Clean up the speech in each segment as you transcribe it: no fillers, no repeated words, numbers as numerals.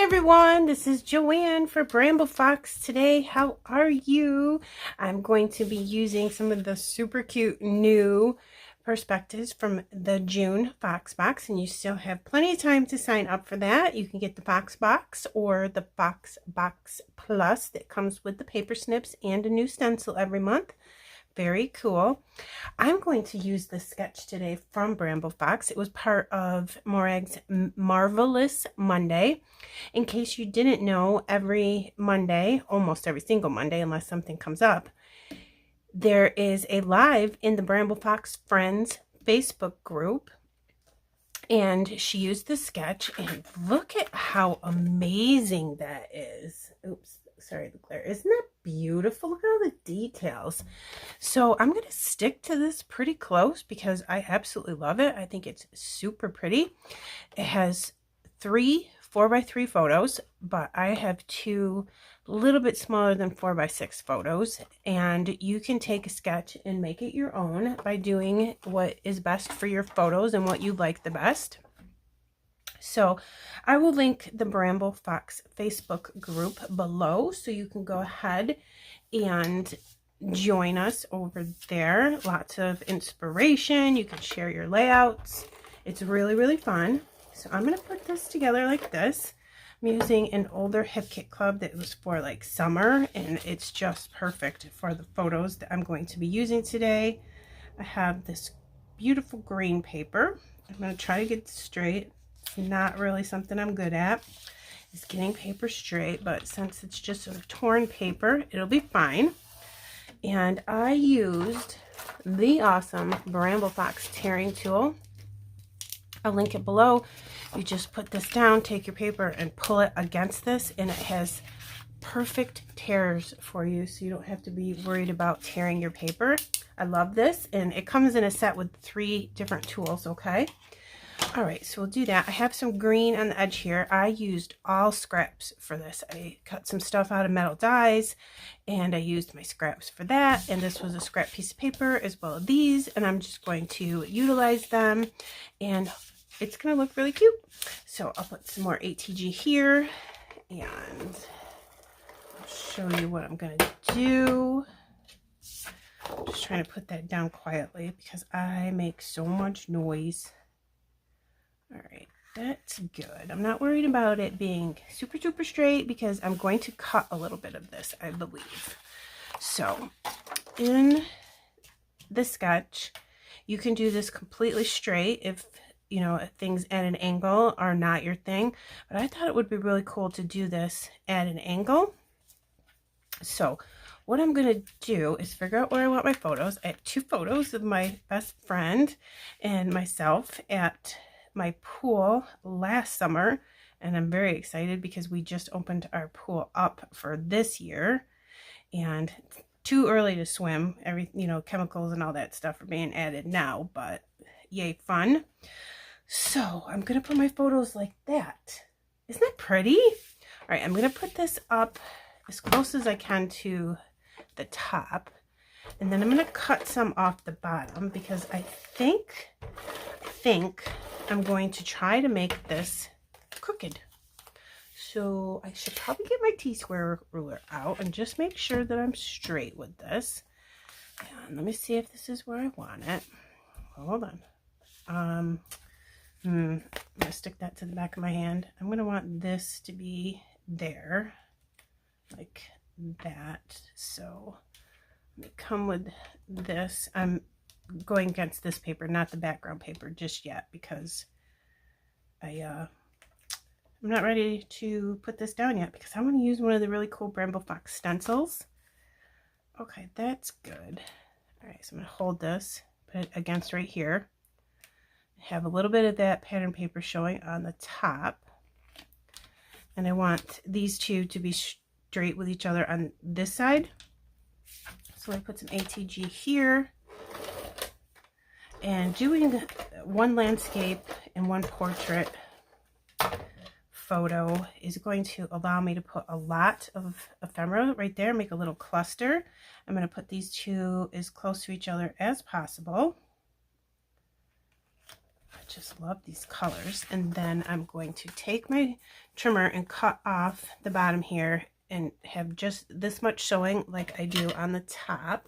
everyone, this is Joanne for Bramble Fox today. How are you? I'm going to be using some of the super cute new perspectives from the June Fox Box, and you still have plenty of time to sign up for that. You can get the Fox Box or the Fox Box Plus that comes with the paper snips and a new stencil every month. Very cool. I'm going to use this sketch today from Bramble Fox. It was part of Morag's Marvelous Monday. In case you didn't know, every Monday, almost every single Monday, unless something comes up, there is a live in the Bramble Fox Friends Facebook group. And she used the sketch, and look at how amazing that is. Oops, sorry, the glare. Isn't that beautiful? Look at all the details. So I'm going to stick to this pretty close because I absolutely love it. I think it's super pretty. It has 3 4x3 photos, but I have 2 a little bit smaller than 4x6 photos, and you can take a sketch and make it your own by doing what is best for your photos and what you like the best. So I will link the Bramble Fox Facebook group below, so you can go ahead and join us over there. Lots of inspiration. You can share your layouts. It's really, really fun. So I'm going to put this together like this. I'm using an older Hip Kit Club that was for like summer, and it's just perfect for the photos that I'm going to be using today. I have this beautiful green paper. I'm going to try to get it straight. It's not really something I'm good at, is getting paper straight, but since it's just a torn paper, it'll be fine. And I used the awesome Bramble Fox tearing tool. I'll link it below. You just put this down, take your paper and pull it against this, and it has perfect tears for you, so you don't have to be worried about tearing your paper. I love this, and it comes in a set with 3 different tools, okay? All right, so we'll do that. I have some green on the edge here. I used all scraps for this. I cut some stuff out of metal dies, and I used my scraps for that. And this was a scrap piece of paper as well as these, and I'm just going to utilize them, and it's going to look really cute. So I'll put some more ATG here, and I'll show you what I'm going to do. I'm just trying to put that down quietly because I make so much noise. All right, that's good. I'm not worried about it being super, super straight because I'm going to cut a little bit of this, I believe. So in the sketch, you can do this completely straight if, you know, things at an angle are not your thing. But I thought it would be really cool to do this at an angle. So what I'm going to do is figure out where I want my photos. I have 2 photos of my best friend and myself at my pool last summer, and I'm very excited because we just opened our pool up for this year, and it's too early to swim. Chemicals and all that stuff are being added now, but yay fun. So I'm gonna put my photos like that. Isn't that pretty? All right, I'm gonna put this up as close as I can to the top, and then I'm gonna cut some off the bottom because I think I'm going to try to make this crooked. So I should probably get my T-square ruler out and just make sure that I'm straight with this. And let me see if this is where I want it. Hold on. I'm gonna stick that to the back of my hand. I'm gonna want this to be there, like that. So let me come with this. I'm going against this paper, not the background paper just yet, because I'm not ready to put this down yet because I want to use one of the really cool Bramble Fox stencils. Okay, that's good. All right, so I'm going to hold this, put it against right here. Have a little bit of that pattern paper showing on the top, and I want these 2 to be straight with each other on this side. So I put some ATG here. And doing 1 landscape and 1 portrait photo is going to allow me to put a lot of ephemera right there, make a little cluster. I'm going to put these 2 as close to each other as possible. just love these colors. And then I'm going to take my trimmer and cut off the bottom here and have just this much showing like I do on the top.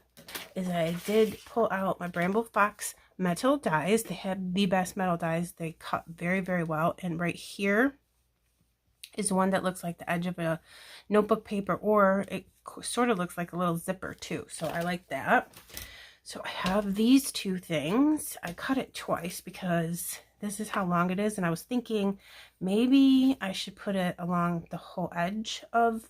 Is I did pull out my Bramble Fox metal dies. They have the best metal dies. They cut very, very well. And right here is one that looks like the edge of a notebook paper, or it sort of looks like a little zipper too. So I like that. So I have these two things. I cut it twice because this is how long it is. And I was thinking maybe I should put it along the whole edge of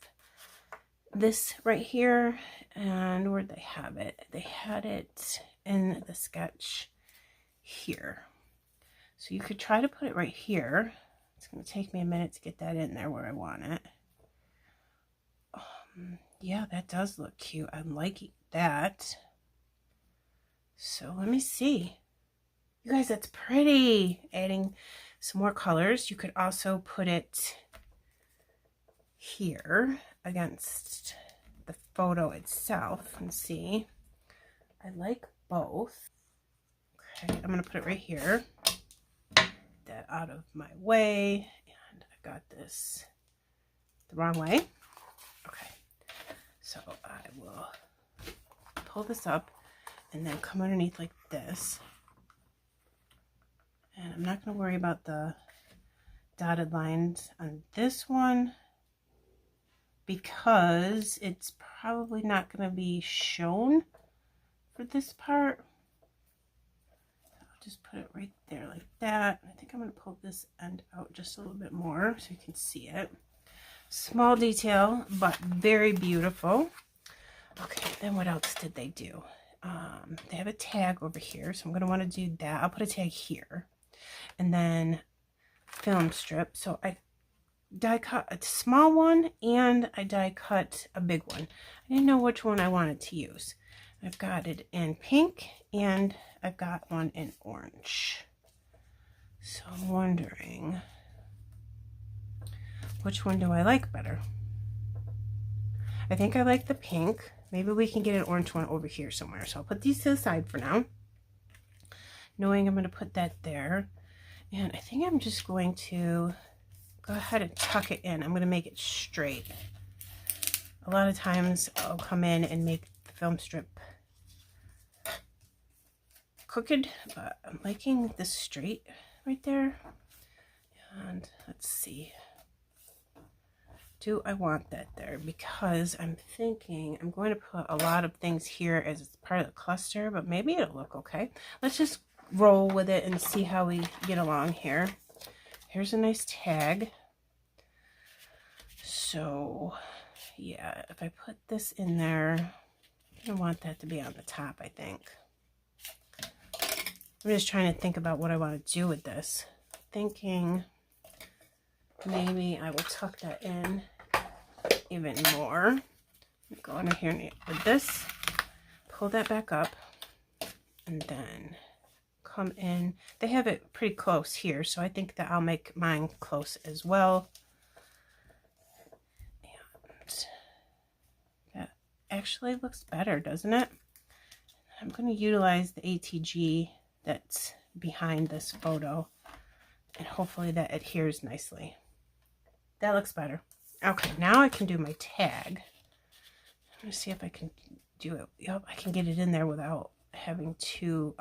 this right here. And where'd they have it? They had it in the sketch here. So you could try to put it right here. It's going to take me a minute to get that in there where I want it. Yeah, that does look cute. I'm liking that. So let me see. You guys, that's pretty. Adding some more colors. You could also put it here against the photo itself and see. I like both. Okay, I'm going to put it right here. Get that out of my way. And I got this the wrong way. Okay, so I will pull this up and then come underneath like this. And I'm not going to worry about the dotted lines on this one because it's probably not going to be shown for this part. I'll just put it right there like that. I think I'm going to pull this end out just a little bit more so you can see it. Small detail, but very beautiful. Okay, then what else did they do? They have a tag over here, so I'm going to want to do that. I'll put a tag here. And then film strip. So I die cut a small one and I die cut a big one. I didn't know which one I wanted to use. I've got it in pink and I've got one in orange. So I'm wondering which one do I like better? I think I like the pink. Maybe we can get an orange one over here somewhere. So I'll put these to the side for now, knowing I'm going to put that there. And I think I'm just going to go ahead and tuck it in. I'm going to make it straight. A lot of times I'll come in and make the film strip crooked, but I'm liking this straight right there. And let's see. Do I want that there? Because I'm thinking I'm going to put a lot of things here as it's part of the cluster, but maybe it'll look okay. Let's just roll with it and see how we get along here. Here's a nice tag. So yeah, if I put this in there, I want that to be on the top, I think. I'm just trying to think about what I want to do with this. Thinking maybe I will tuck that in even more. Go under here with this, pull that back up, and then come in. They have it pretty close here, so I think that I'll make mine close as well. And that actually looks better, doesn't it? I'm going to utilize the ATG that's behind this photo, and hopefully that adheres nicely. That looks better. Okay, now I can do my tag. I'm going to see if I can do it. Yep, I can get it in there without having to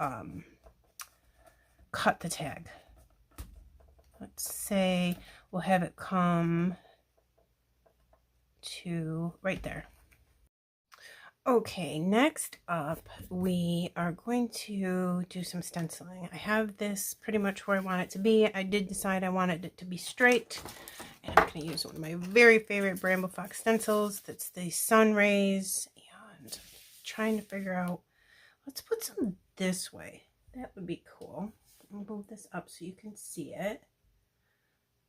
cut the tag. Let's say we'll have it come to right there. Okay, next up we are going to do some stenciling. I have this pretty much where I want it to be. I did decide I wanted it to be straight, and I'm going to use one of my very favorite Bramble Fox stencils. That's the Sun Rays, and trying to figure out, let's put some this way. That would be cool. I'll move this up so you can see it.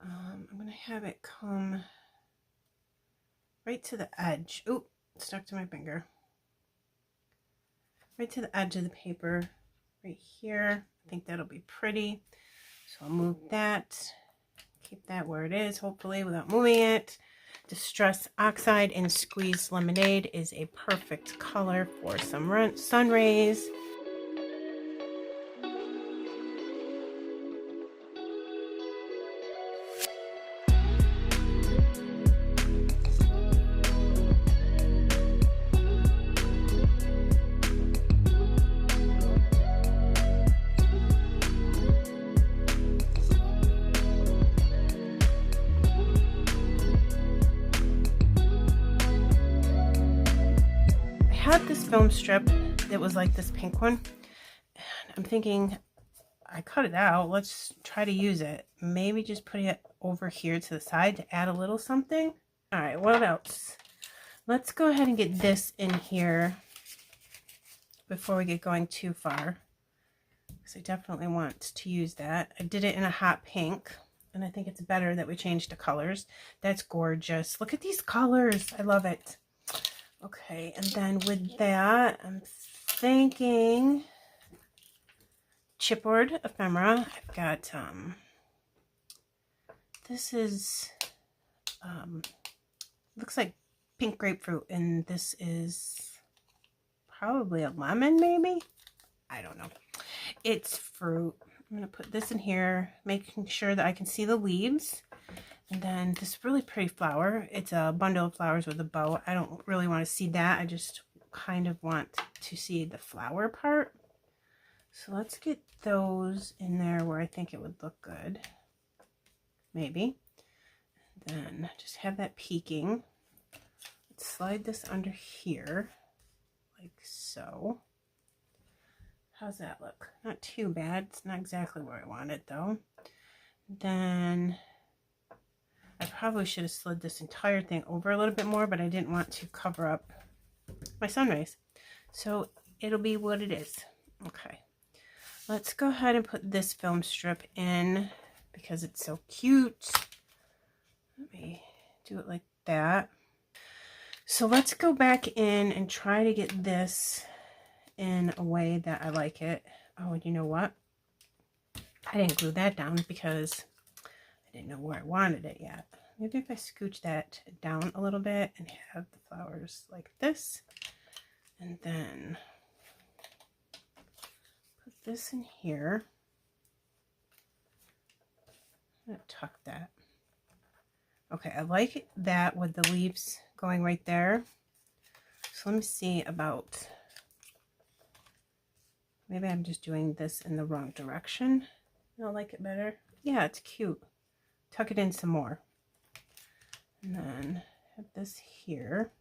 I'm going to have it come right to the edge. Ooh, it stuck to my finger. Right to the edge of the paper, right here. I think that'll be pretty. So I'll move that, keep that where it is, hopefully without moving it. Distress Oxide and Squeezed Lemonade is a perfect color for some sun rays. film strip that was like this pink one. And I'm thinking, I cut it out. Let's try to use it. Maybe just put it over here to the side to add a little something. All right, what else? Let's go ahead and get this in here before we get going too far, because I definitely want to use that. I did it in a hot pink, and I think it's better that we change the colors. That's gorgeous. Look at these colors. I love it. Okay, and then with that, I'm thinking chipboard ephemera. I've got, this is, looks like pink grapefruit, and this is probably a lemon, maybe? I don't know. It's fruit. I'm going to put this in here, making sure that I can see the leaves. And then this really pretty flower. It's a bundle of flowers with a bow. I don't really want to see that. I just kind of want to see the flower part. So let's get those in there where I think it would look good. Maybe. Then just have that peeking. Let's slide this under here, like so. How's that look? Not too bad. It's not exactly where I want it though. Then I probably should have slid this entire thing over a little bit more, but I didn't want to cover up my sun rays. So it'll be what it is. Okay. Let's go ahead and put this film strip in because it's so cute. Let me do it like that. So let's go back in and try to get this in a way that I like it. Oh, and you know what? I didn't glue that down because I didn't know where I wanted it yet. Maybe if I scooch that down a little bit and have the flowers like this, and then put this in here. I'm going to tuck that. Okay, I like that with the leaves going right there. So let me see about, maybe I'm just doing this in the wrong direction. I like it better. Yeah, it's cute. Tuck it in some more. And then have this here.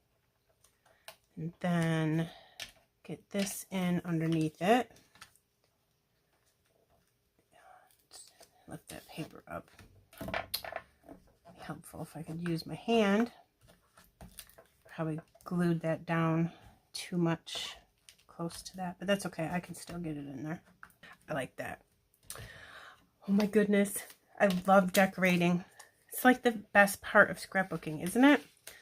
And then get this in underneath it. Lift that paper up. Helpful if I could use my hand. Probably glued that down too much close to that, but that's okay. I can still get it in there. I like that. Oh my goodness. I love decorating. It's like the best part of scrapbooking, isn't it?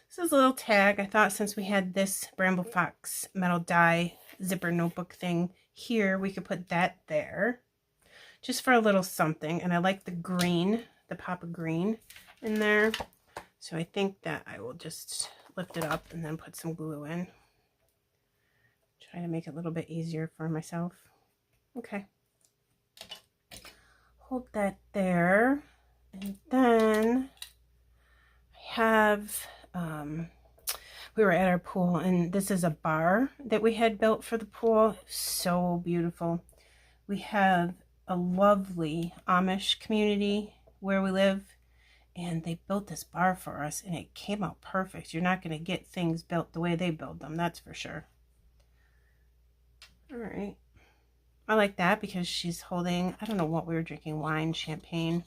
This is a little tag. I thought since we had this Bramble Fox metal die zipper notebook thing here, we could put that there just for a little something. And I like the green, the pop of green in there. So I think that I will just lift it up and then put some glue in. Try to make it a little bit easier for myself. Okay. Hold that there. And then I have, we were at our pool, and this is a bar that we had built for the pool. So beautiful. We have a lovely Amish community where we live, and they built this bar for us, and it came out perfect. You're not going to get things built the way they build them, that's for sure. All right. I like that because she's holding, I don't know what we were drinking, wine, champagne.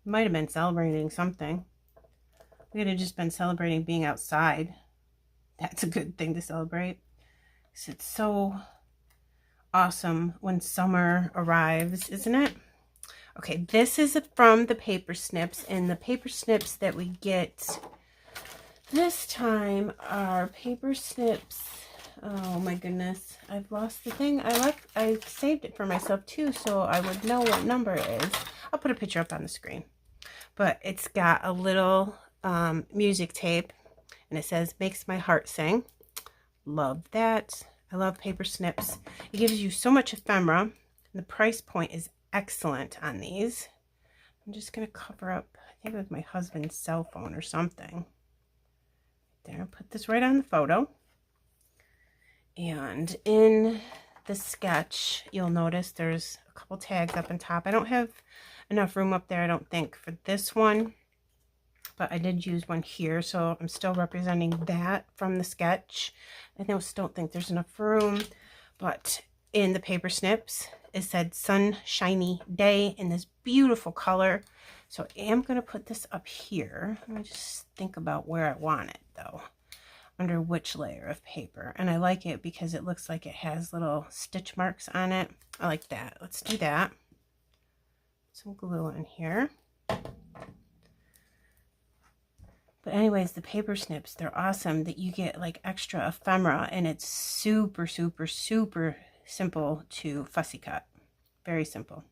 We might have been celebrating something. We could have just been celebrating being outside. That's a good thing to celebrate. It's so awesome when summer arrives, isn't it? Okay, this is from the paper snips, and the paper snips that we get this time are paper snips. Oh my goodness, I've lost the thing. I saved it for myself too, so I would know what number it is. I'll put a picture up on the screen. But it's got a little music tape, and it says, "Makes my heart sing." Love that. I love paper snips. It gives you so much ephemera, and the price point is excellent on these. I'm just going to cover up, I think it was my husband's cell phone or something. There, put this right on the photo. And in the sketch, you'll notice there's a couple tags up on top. I don't have enough room up there, I don't think, for this one. but I did use one here, so I'm still representing that from the sketch. I still don't think there's enough room, but in the paper snips, it said sunshiny day in this beautiful color. So I am going to put this up here. Let me just think about where I want it though, under which layer of paper. And I like it because it looks like it has little stitch marks on it. I like that. Let's do that. Some glue in here. But anyways, the paper snips, they're awesome that you get like extra ephemera, and it's super, super, super simple to fussy cut. Very simple.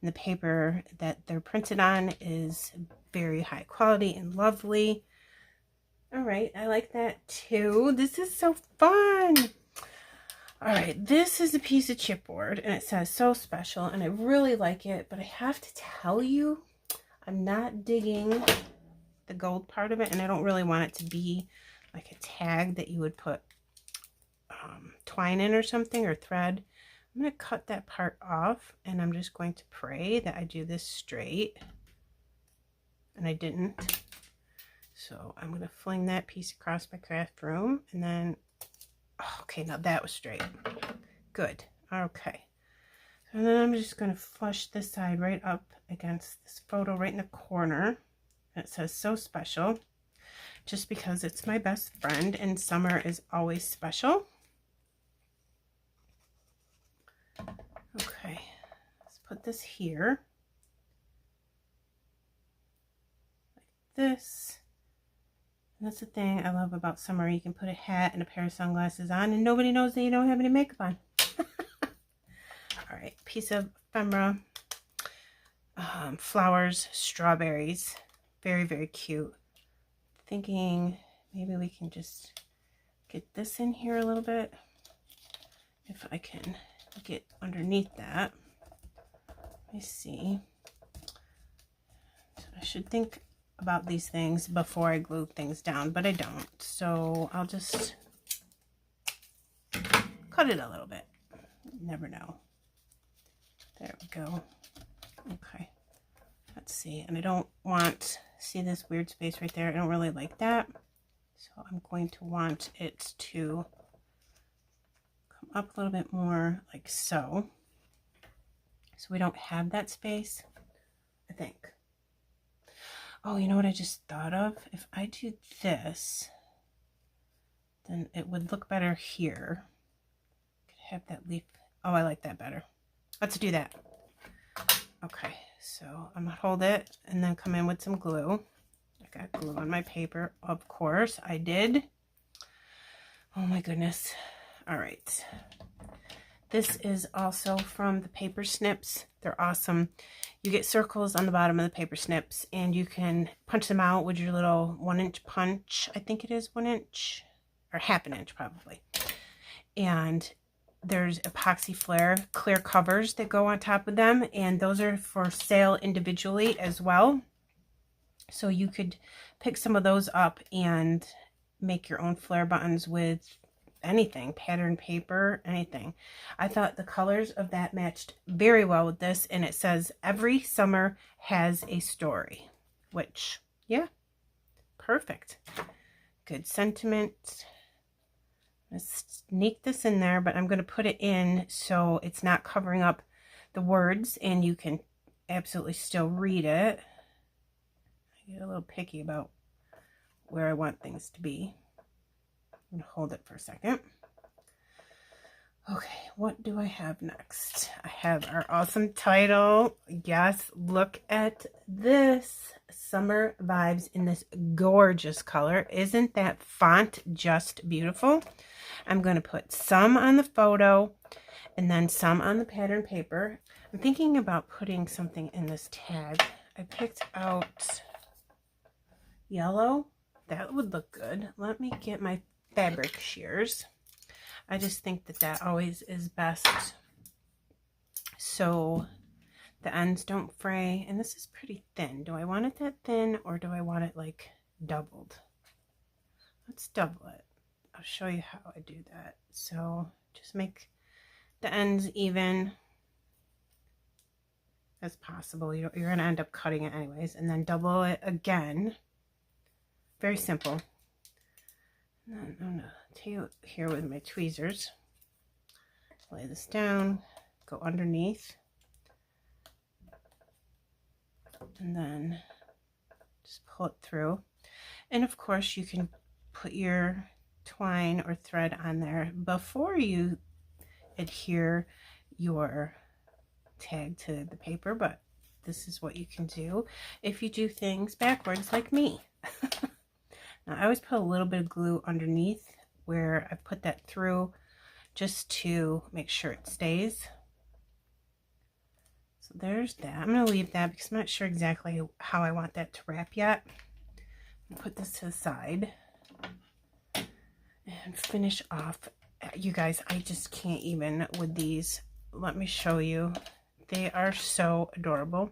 And the paper that they're printed on is very high quality and lovely. All right, I like that too. This is so fun. All right, this is a piece of chipboard, and it says so special, and I really like it, but I have to tell you, I'm not digging the gold part of it, and I don't really want it to be like a tag that you would put twine in or something, or thread. I'm going to cut that part off, and I'm just going to pray that I do this straight, and I didn't. So I'm going to fling that piece across my craft room, and then, okay, now that was straight. Good. Okay. And then I'm just going to flush this side right up against this photo right in the corner. It says so special, just because it's my best friend and summer is always special. Okay, let's put this here like this. And that's the thing I love about summer. You can put a hat and a pair of sunglasses on and nobody knows that you don't have any makeup on. All right, piece of ephemera, flowers, strawberries. Very, very cute. Thinking maybe we can just get this in here a little bit. If I can get underneath that. Let me see. So I should think about these things before I glue things down, but I don't. So I'll just cut it a little bit. Never know. There we go. Okay. Let's see. And I don't want, see this weird space right there? I don't really like that. So I'm going to want it to come up a little bit more like so. So we don't have that space, I think. Oh, you know what I just thought of? If I do this, then it would look better here. Could have that leaf. Oh, I like that better. Let's do that. Okay, so I'm gonna hold it and then come in with some glue. I got glue on my paper, of course. I did. Oh my goodness. All right. This is also from the paper snips. They're awesome. You get circles on the bottom of the paper snips, and you can punch them out with your little 1-inch punch. I think it is 1 inch, or half an inch probably. And there's epoxy flare clear covers that go on top of them, and those are for sale individually as well. So you could pick some of those up and make your own flare buttons with anything, pattern paper, anything. I thought the colors of that matched very well with this, and it says every summer has a story, which, yeah, perfect. Good sentiment. Let's sneak this in there, but I'm going to put it in so it's not covering up the words and you can absolutely still read it. I get a little picky about where I want things to be. I'm going to hold it for a second. Okay, what do I have next? I have our awesome title. Yes, look at this. Summer Vibes in this gorgeous color. Isn't that font just beautiful? I'm going to put some on the photo and then some on the pattern paper. I'm thinking about putting something in this tag. I picked out yellow. That would look good. Let me get my fabric shears. I just think that that always is best so the ends don't fray. And this is pretty thin. Do I want it that thin, or do I want it like doubled? Let's double it. I'll show you how I do that. So just make the ends even as possible. You're going to end up cutting it anyways, and then double it again. Very simple. And then I'm going to take it here with my tweezers. Lay this down, go underneath, and then just pull it through. And of course you can put your twine or thread on there before you adhere your tag to the paper, but this is what you can do if you do things backwards like me. Now I always put a little bit of glue underneath where I put that through, just to make sure it stays. So there's that. I'm going to leave that because I'm not sure exactly how I want that to wrap yet. Put this to the side and finish off. You guys, I just can't even with these. Let me show you. They are so adorable.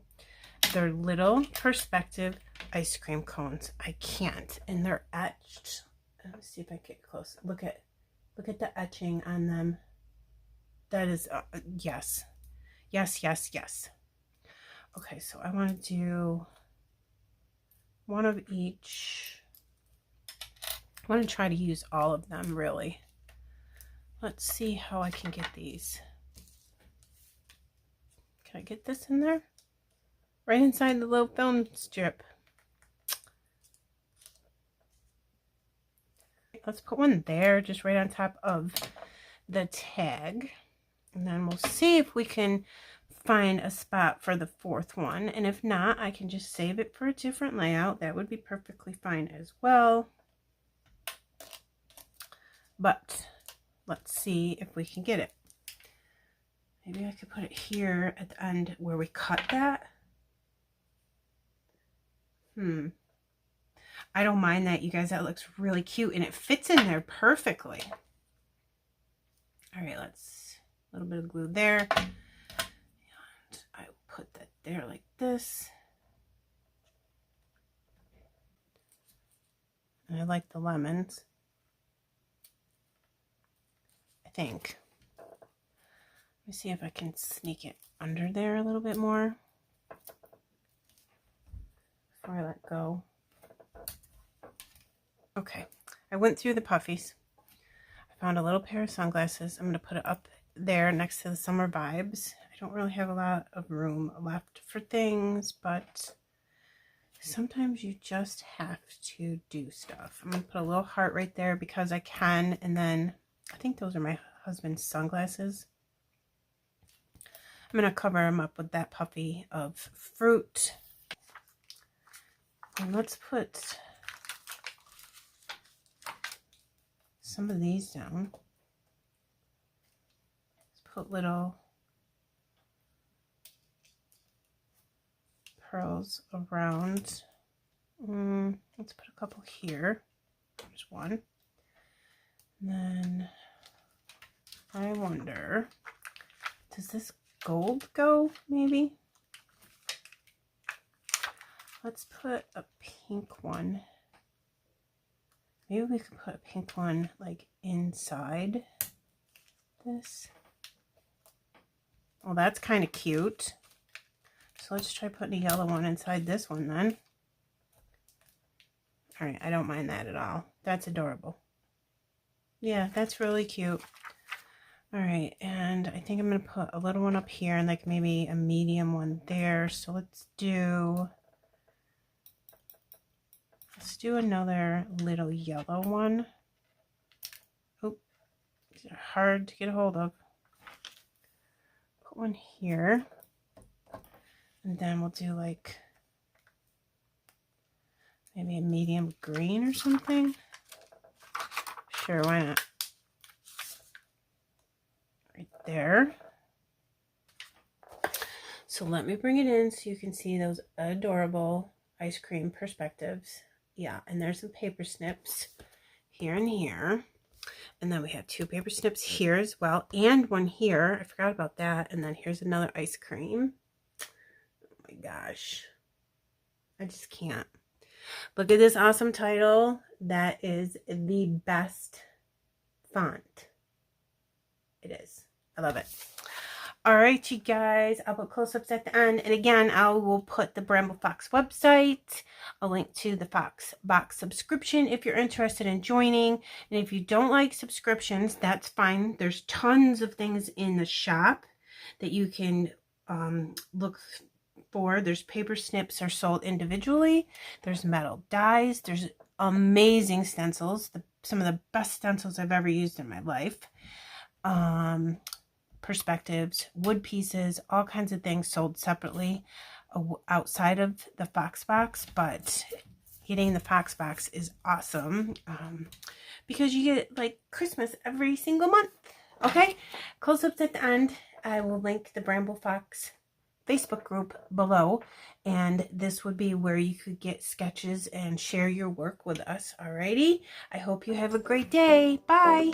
They're little perspective ice cream cones. I can't. And they're etched. Let's see if I get close. Look at the etching on them. That is, yes. Yes, yes, yes. Okay, so I want to do one of each. I want to try to use all of them, really. Let's see how I can get these. Can I get this in there? Right inside the little film strip. Let's put one there, just right on top of the tag. And then we'll see if we can find a spot for the fourth one. And if not, I can just save it for a different layout. That would be perfectly fine as well. But let's see if we can get it. Maybe I could put it here at the end where we cut that. I don't mind that, you guys. That looks really cute and it fits in there perfectly. All right, let's a little bit of glue there. And I put that there like this. And I like the lemons, I think. Let me see if I can sneak it under there a little bit more before I let go. Okay, I went through the puffies. I found a little pair of sunglasses. I'm going to put it up there next to the Summer Vibes. I don't really have a lot of room left for things, but sometimes you just have to do stuff. I'm going to put a little heart right there because I can, and then I think those are my husband's sunglasses. I'm going to cover them up with that puffy of fruit. And let's put some of these down. Let's put little pearls around. Let's put a couple here. There's one. And then I wonder, does this gold go maybe? Let's put a pink one. Maybe we could put a pink one like inside this. Well, that's kind of cute. So let's try putting a yellow one inside this one then. All right, I don't mind that at all. That's adorable. Yeah, that's really cute. All right, and I think I'm going to put a little one up here and like maybe a medium one there. So let's do another little yellow one. Oh, these are hard to get a hold of. Put one here. And then we'll do like maybe a medium green or something. Sure, why not? Right there. So let me bring it in so you can see those adorable ice cream perspectives. Yeah, and there's some paper snips here and here. And then we have two paper snips here as well, and one here. I forgot about that. And then here's another ice cream. Oh my gosh. I just can't. Look at this awesome title. That is the best font. It is. I love it. All right, you guys, I'll put close-ups at the end. And again, I will put the Bramble Fox website, a link to the Fox Box subscription if you're interested in joining. And if you don't like subscriptions, that's fine. There's tons of things in the shop that you can look for. There's paper snips are sold individually. There's metal dies. There's amazing stencils. Some of the best stencils I've ever used in my life. Perspectives, wood pieces, all kinds of things sold separately outside of the Fox Box, but getting the Fox Box is awesome because you get like Christmas every single month. Okay, close-ups at the end. I will link the Bramble Fox Facebook group below, and this would be where you could get sketches and share your work with us. Alrighty, I hope you have a great day. Bye.